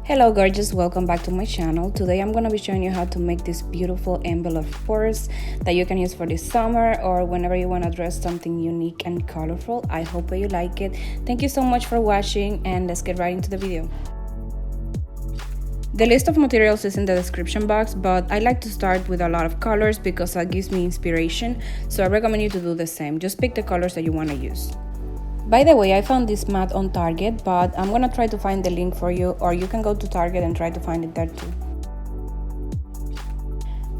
Hello gorgeous, welcome back to my channel. Today I'm going to be showing you how to make this beautiful envelope purse that you can use for this summer or whenever you want to dress something unique and colorful. I hope that you like it. Thank you so much for watching and let's get right into the video. The list of materials is in the description box, but I like to start with a lot of colors because that gives me inspiration, so I recommend you to do the same. Just pick the colors that you want to use. By the way, I found this mat on Target, but I'm gonna try to find the link for you, or you can go to Target and try to find it there too.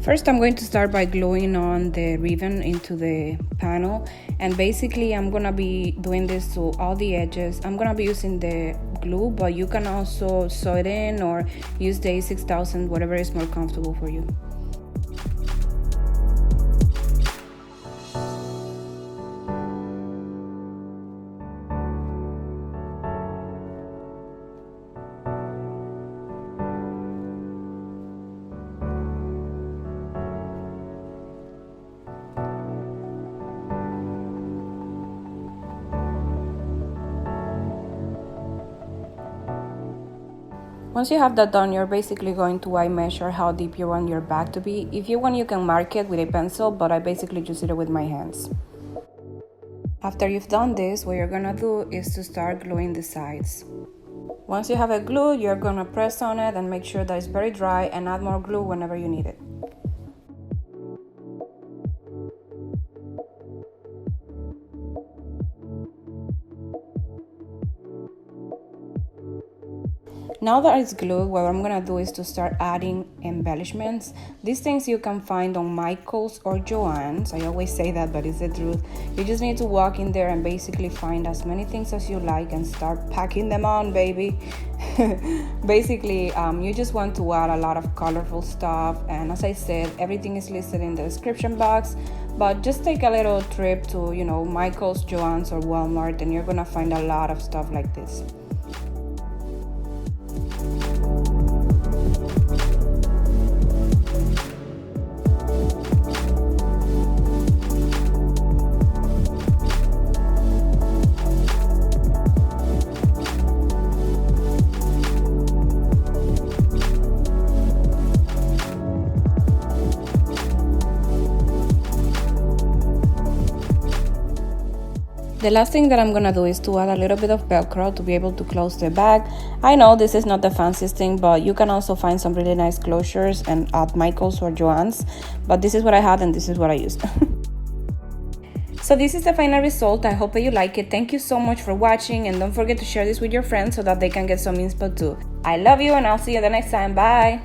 First, I'm going to start by gluing on the ribbon into the panel, and basically I'm gonna be doing this to all the edges. I'm gonna be using the glue, but you can also sew it in or use the A6000, whatever is more comfortable for you. Once you have that done, you're basically going to eye measure how deep you want your bag to be. If you want, you can mark it with a pencil, but I basically just did it with my hands. After you've done this, what you're gonna do is to start gluing the sides. Once you have it glued, you're gonna press on it and make sure that it's very dry and add more glue whenever you need it. Now that it's glued, what I'm gonna do is to start adding embellishments. These things you can find on Michael's or Joann's. I always say that, but it's the truth. You just need to walk in there and basically find as many things as you like and start packing them on, baby. Basically, you just want to add a lot of colorful stuff, and as I said, everything is listed in the description box. But just take a little trip to, Michael's, Joann's, or Walmart, and you're gonna find a lot of stuff like this. The last thing that I'm gonna do is to add a little bit of velcro to be able to close the bag. I know this is not the fanciest thing, but you can also find some really nice closures and at Michael's or Joann's, but this is what I had and this is what I used. So this is the final result. I hope that you like it. Thank you so much for watching, and don't forget to share this with your friends so that they can get some inspo too. I love you and I'll see you the next time. Bye!